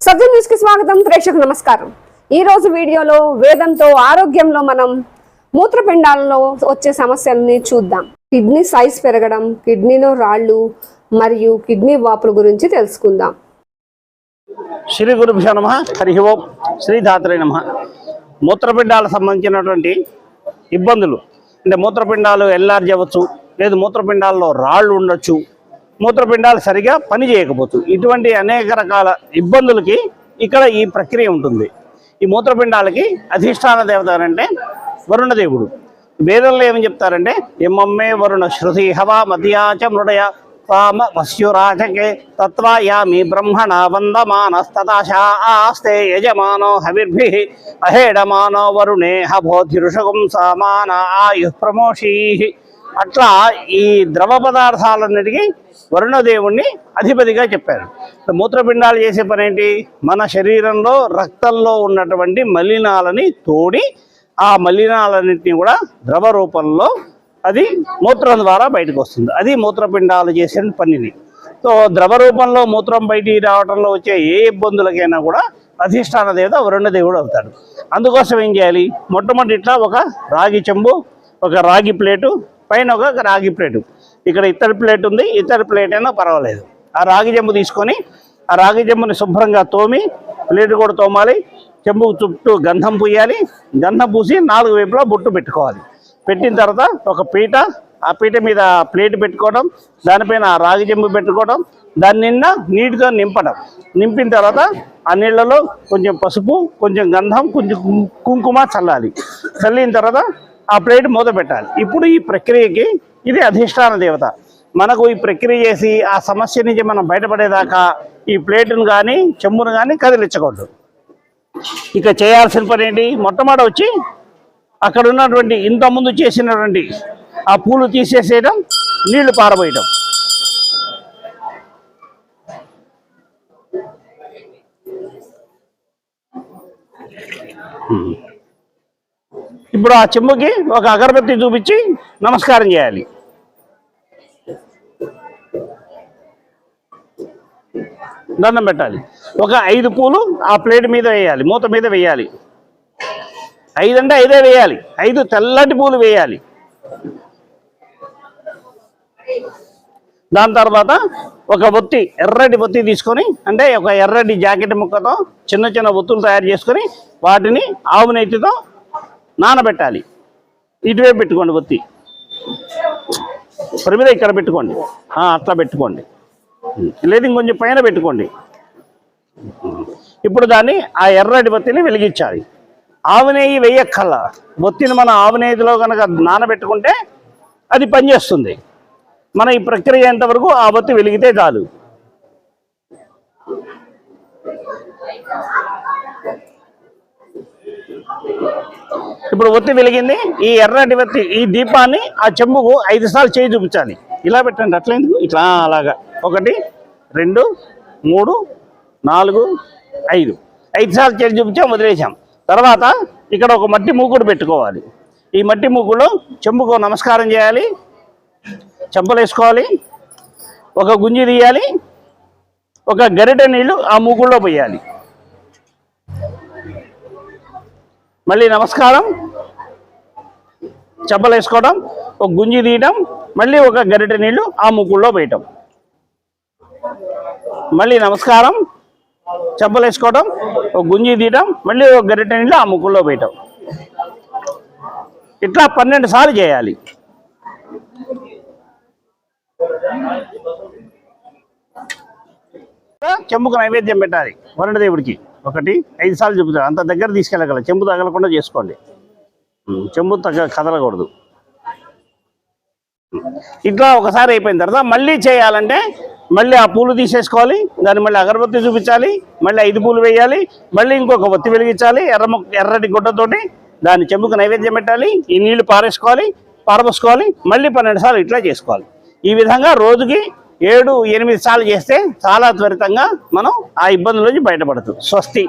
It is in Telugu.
సబ్జెక్ట్ న్యూస్ కి స్వాగతం. ప్రేక్షకులకు నమస్కారం. ఈ రోజు వీడియోలో వేదంతో ఆరోగ్యంలో మనం మూత్రపిండాలలో వచ్చే సమస్యల్ని చూద్దాం. కిడ్నీ సైజ్ పెరగడం, కిడ్నీలో రాళ్ళు మరియు కిడ్నీ వాపుల గురించి తెలుసుకుందాం. శ్రీ గురుభ్యో నమః. హరి ఓం. శ్రీధాత్రే నమః. మూత్రపిండాలకు సంబంధించినటువంటి ఇబ్బందులు అంటే మూత్రపిండాలు ఎల్లార్జ్ అవ్వచ్చు, లేదు మూత్రపిండాల్లో రాళ్ళు ఉండొచ్చు, మూత్రపిండాలు సరిగా పని చేయకపోవచ్చు. ఇటువంటి అనేక రకాల ఇబ్బందులకి ఇక్కడ ఈ ప్రక్రియ ఉంటుంది. ఈ మూత్రపిండాలకి అధిష్టాన దేవత అంటే వరుణదేవుడు. వేదంలో ఏమని చెప్తారంటే ఎమ్మమ్మే వరుణ శృతి హవా మధ్యాచ మృడయ పామ వస్యురాచకే తత్వాయామి బ్రహ్మణ వందమానస్తతాశాస్తే యజమానో హవిర్భి అహేడమానో వరుణే హభోధిరుషగం సమాన ఆయు ప్రమోషీ. అట్లా ఈ ద్రవ పదార్థాలన్నిటికీ వరుణదేవుణ్ణి అధిపతిగా చెప్పారు. మూత్రపిండాలు చేసే పని ఏంటి? మన శరీరంలో రక్తంలో ఉన్నటువంటి మలినాలని తోడి ఆ మలినాలన్నింటినీ కూడా ద్రవ రూపంలో అది మూత్రం ద్వారా బయటకు వస్తుంది. అది మూత్రపిండాలు చేసే పనిని. సో ద్రవ రూపంలో మూత్రం బయటికి రావడంలో వచ్చే ఏ ఇబ్బందులకైనా కూడా అధిష్టాన దేవత వరుణదేవుడు అవుతాడు. అందుకోసం ఏం చేయాలి? మొట్టమొదటి ఇట్లా ఒక రాగి చెంబు, ఒక రాగి ప్లేటు, పైన ఒక రాగి ప్లేటు, ఇక్కడ ఇత్తడి ప్లేట్ ఉంది, ఇత్తడి ప్లేట్ అయినా పర్వాలేదు. ఆ రాగి చెంబు తీసుకొని ఆ రాగి చెంబుని శుభ్రంగా తోమి, ప్లేట్ కూడా తోమాలి, చెంబు చుట్టూ గంధం పూయాలి, గంధం పూసి 4 వైపులా బొట్టు పెట్టుకోవాలి. పెట్టిన తర్వాత ఒక పీట, ఆ పీట మీద ప్లేట్ పెట్టుకోవడం, దానిపైన ఆ రాగి చెంబు పెట్టుకోవడం, దాని నిండా నీటితో నింపడం. నింపిన తర్వాత ఆ నీళ్ళలో కొంచెం పసుపు, కొంచెం గంధం, కొంచెం కుంకుమ చల్లాలి. చల్లిన తర్వాత ఆ ప్లేట్ మూత పెట్టాలి. ఇప్పుడు ఈ ప్రక్రియకి ఇది అధిష్టాన దేవత. మనకు ఈ ప్రక్రియ చేసి ఆ సమస్య నుంచి మనం బయటపడేదాకా ఈ ప్లేటును కానీ చెంబును కానీ కదిలించకూడదు. ఇక చేయాల్సిన పని ఏంటి? మొట్టమొదటి వచ్చి అక్కడ ఉన్నటువంటి ఇంతకుముందు చేసినటువంటి ఆ పూలు తీసేసేయడం, నీళ్లు పారబోయడం. ఇప్పుడు ఆ చెంబుకి ఒక అగరబత్తి చూపించి నమస్కారం చేయాలి. దండం పెట్టాలి. ఒక 5 పూలు ఆ ప్లేట్ మీద వేయాలి, మూత మీద వేయాలి. 5 అంటే 5 వేయాలి. 5 తెల్లటి పూలు వేయాలి. దాని తర్వాత ఒక ఒత్తి, ఎర్రటి ఒత్తి తీసుకొని, అంటే ఒక ఎర్రటి జాకెట్ ముక్కతో చిన్న చిన్న ఒత్తులు తయారు చేసుకొని వాటిని ఆవు నెయ్యితో నానబెట్టాలి. ఇటువైపు పెట్టుకోండి, ఒత్తి మీద ఇక్కడ పెట్టుకోండి, అట్లా పెట్టుకోండి, లేదు ఇంకొంచెం పైన పెట్టుకోండి. ఇప్పుడు దాన్ని ఆ ఎర్రటి ఒత్తిని వెలిగించాలి. ఆవు నెయ్యి వేయక్కల్లా, ఒత్తిని మన ఆవు నెయ్యిలో కనుక నానబెట్టుకుంటే అది పనిచేస్తుంది. మన ఈ ప్రక్రియ ఎంతవరకు ఆ ఒత్తి వెలిగితే చాలు. ఇప్పుడు ఒత్తి వెలిగింది. ఈ ఎర్రటి ఒత్తి, ఈ దీపాన్ని ఆ చెంబుకు 5 సార్లు చేయి చూపించాలి. ఇలా పెట్టండి, అట్లయింది ఇట్లా అలాగా. 1 2 3 4 5 సార్లు చేయి చూపించాం, వదిలేసాం. తర్వాత ఇక్కడ ఒక మట్టి మూకుడు పెట్టుకోవాలి. ఈ మట్టి మూకుడులో చెంబుకు నమస్కారం చేయాలి, చెంపలు వేసుకోవాలి, ఒక గుంజి తీయాలి, ఒక గరిటె నీళ్లు ఆ మూకుడులో పోయాలి. మళ్ళీ నమస్కారం, చెంపలు వేసుకోవడం, ఒక గుంజి తీయటం, మళ్ళీ ఒక గరిటె నీళ్లు ఆ మూకుడులో పోయటం. మళ్ళీ నమస్కారం, చెంపలు వేసుకోవడం, ఒక గుంజి తీయటం, మళ్ళీ ఒక గరిటె నీళ్ళు ఆ ముక్కుల్లో పోయటం. ఇట్లా 12 సార్లు చేయాలి. చెంబుకు నైవేద్యం పెట్టాలి వరుణదేవుడికి. 5 సార్లు చెబుతారు. అంత దగ్గర తీసుకెళ్ళగల, చెంబు తగలకుండా చేసుకోండి. చెంబు కదలకూడదు. ఇట్లా ఒకసారి అయిపోయిన తర్వాత మళ్ళీ చేయాలంటే మళ్ళీ ఆ పూలు తీసేసుకోవాలి, దాన్ని మళ్ళీ అగరబత్తి చూపించాలి, మళ్ళీ 5 పూలు వేయాలి, మళ్ళీ ఇంకొక ఒత్తి వెలిగించాలి ఎర్రటి గుడ్డతోటి. దాన్ని చెంబుకు నైవేద్యం పెట్టాలి, ఈ నీళ్లు పారబోసుకోవాలి, మళ్ళీ 12 సార్లు ఇట్లా చేసుకోవాలి. ఈ విధంగా రోజుకి 7-8 సార్లు చేస్తే చాలా త్వరితంగా మనం ఆ ఇబ్బందుల నుంచి బయటపడతాం. స్వస్తి.